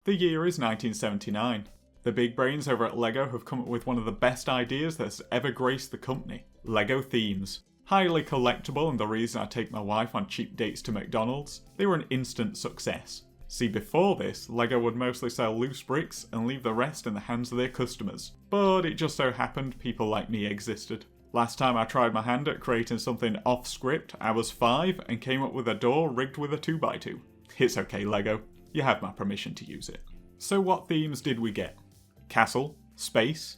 The year is 1979. The big brains over at LEGO have come up with one of the best ideas that's ever graced the company: LEGO themes. Highly collectible and the reason I take my wife on cheap dates to McDonald's, they were an instant success. See, before this, LEGO would mostly sell loose bricks and leave the rest in the hands of their customers. But it just so happened people like me existed. Last time I tried my hand at creating something off script, I was 5 and came up with a door rigged with a 2x2. It's okay, LEGO. You have my permission to use it. So what themes did we get? Castle, space,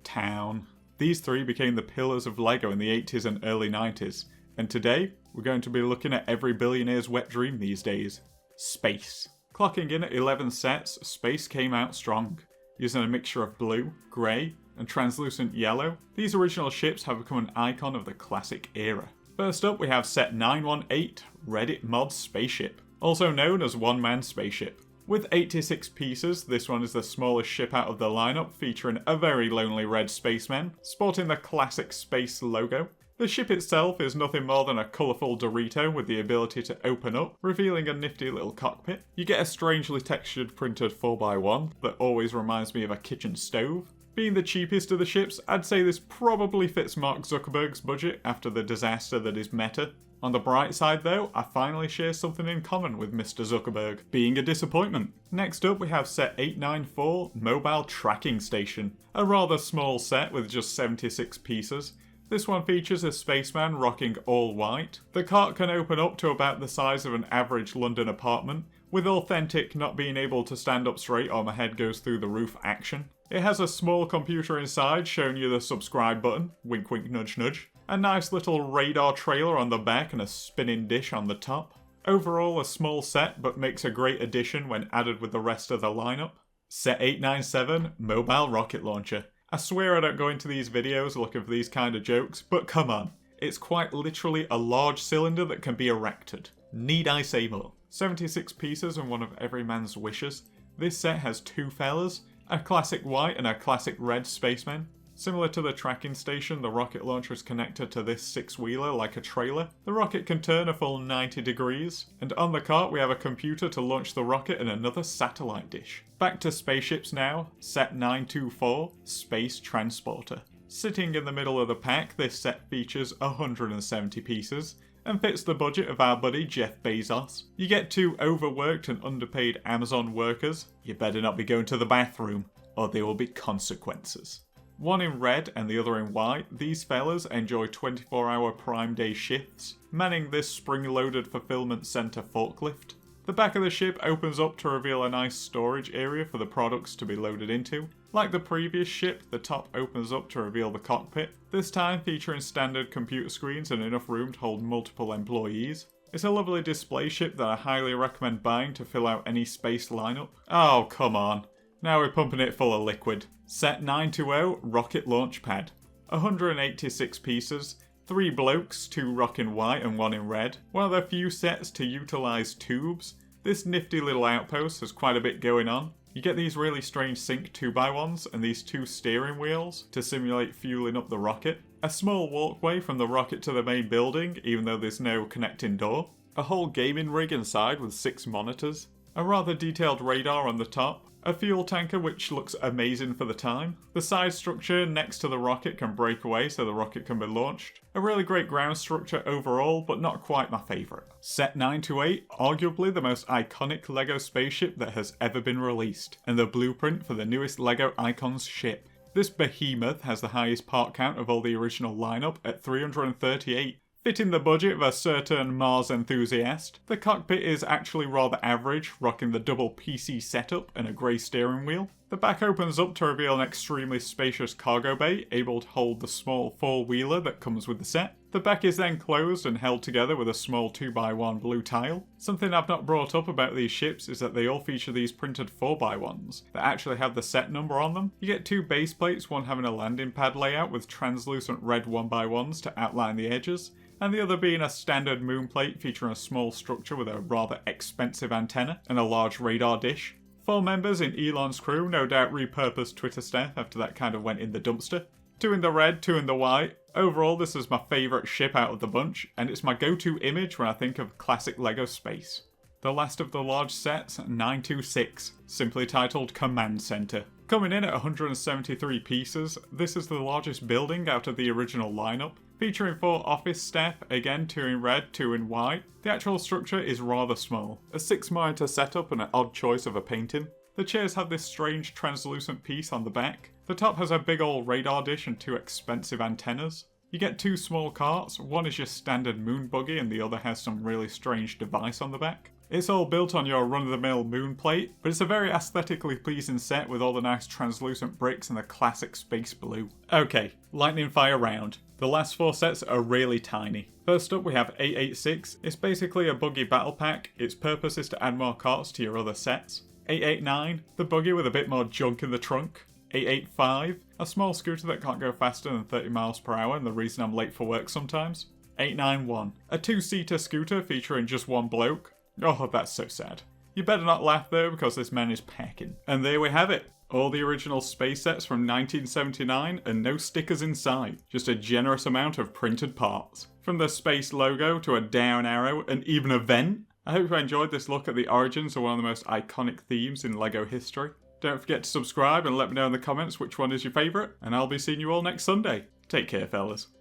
town. These three became the pillars of LEGO in the 80s and early 90s. And today, we're going to be looking at every billionaire's wet dream these days. Space. Clocking in at 11 sets, space came out strong. Using a mixture of blue, grey, and translucent yellow, these original ships have become an icon of the classic era. First up, we have set 918, Reddit Mod Spaceship, also known as One Man Spaceship. With 86 pieces, this one is the smallest ship out of the lineup, featuring a very lonely red spaceman, sporting the classic space logo. The ship itself is nothing more than a colourful Dorito with the ability to open up, revealing a nifty little cockpit. You get a strangely textured printed 4x1 that always reminds me of a kitchen stove. Being the cheapest of the ships, I'd say this probably fits Mark Zuckerberg's budget after the disaster that is Meta. On the bright side though, I finally share something in common with Mr. Zuckerberg, being a disappointment. Next up we have set 894, Mobile Tracking Station, a rather small set with just 76 pieces. This one features a spaceman rocking all white. The cart can open up to about the size of an average London apartment, with authentic not being able to stand up straight or my head goes through the roof action. It has a small computer inside showing you the subscribe button, wink wink nudge nudge, a nice little radar trailer on the back and a spinning dish on the top. Overall a small set but makes a great addition when added with the rest of the lineup. Set 897, Mobile Rocket Launcher. I swear I don't go into these videos looking for these kind of jokes, but come on, it's quite literally a large cylinder that can be erected. Need I say more? 76 pieces and one of every man's wishes. This set has two fellas, a classic white and a classic red spaceman. Similar to the tracking station, the rocket launcher is connected to this six-wheeler like a trailer. The rocket can turn a full 90 degrees, and on the cart we have a computer to launch the rocket and another satellite dish. Back to spaceships now, set 924, Space Transporter. Sitting in the middle of the pack, this set features 170 pieces, and fits the budget of our buddy Jeff Bezos. You get two overworked and underpaid Amazon workers. You better not be going to the bathroom, or there will be consequences. One in red and the other in white, these fellas enjoy 24-hour Prime Day shifts, manning this spring-loaded fulfillment center forklift. The back of the ship opens up to reveal a nice storage area for the products to be loaded into. Like the previous ship, the top opens up to reveal the cockpit, this time featuring standard computer screens and enough room to hold multiple employees. It's a lovely display ship that I highly recommend buying to fill out any space lineup. Oh, come on. Now we're pumping it full of liquid. Set 920, Rocket Launch Pad. 186 pieces, 3 blokes, 2 rocking white and 1 in red. One of the few sets to utilise tubes. This nifty little outpost has quite a bit going on. You get these really strange sync 2x1s and these 2 steering wheels to simulate fueling up the rocket. A small walkway from the rocket to the main building, even though there's no connecting door. A whole gaming rig inside with 6 monitors. A rather detailed radar on the top. A fuel tanker which looks amazing for the time. The side structure next to the rocket can break away so the rocket can be launched. A really great ground structure overall, but not quite my favourite. Set 928, arguably the most iconic LEGO spaceship that has ever been released, and the blueprint for the newest LEGO Icons ship. This behemoth has the highest part count of all the original lineup at 338. Fitting the budget of a certain Mars enthusiast, the cockpit is actually rather average, rocking the double PC setup and a grey steering wheel. The back opens up to reveal an extremely spacious cargo bay, able to hold the small four-wheeler that comes with the set. The back is then closed and held together with a small 2x1 blue tile. Something I've not brought up about these ships is that they all feature these printed 4x1s that actually have the set number on them. You get 2 base plates, one having a landing pad layout with translucent red 1x1s to outline the edges, and the other being a standard moon plate featuring a small structure with a rather expensive antenna and a large radar dish. 4 members in Elon's crew no doubt repurposed Twitter staff after that kind of went in the dumpster. 2 in the red, 2 in the white. Overall, this is my favourite ship out of the bunch, and it's my go-to image when I think of classic LEGO space. The last of the large sets, 926, simply titled Command Center. Coming in at 173 pieces, this is the largest building out of the original lineup, featuring 4 office staff, again 2 in red, 2 in white. The actual structure is rather small, a 6-monitor setup and an odd choice of a painting. The chairs have this strange translucent piece on the back. The top has a big old radar dish and 2 expensive antennas. You get 2 small carts, one is your standard moon buggy and the other has some really strange device on the back. It's all built on your run-of-the-mill moon plate, but it's a very aesthetically pleasing set with all the nice translucent bricks and the classic space blue. Okay, lightning fire round. The last 4 sets are really tiny. First up we have 886, it's basically a buggy battle pack, its purpose is to add more carts to your other sets. 889, the buggy with a bit more junk in the trunk. 885, a small scooter that can't go faster than 30 miles per hour and the reason I'm late for work sometimes. 891, a 2-seater scooter featuring just one bloke. Oh, that's so sad. You better not laugh though, because this man is packing. And there we have it. All the original space sets from 1979 and no stickers inside. Just a generous amount of printed parts. From the space logo to a down arrow and even a vent. I hope you enjoyed this look at the origins of one of the most iconic themes in LEGO history. Don't forget to subscribe and let me know in the comments which one is your favourite, and I'll be seeing you all next Sunday. Take care, fellas.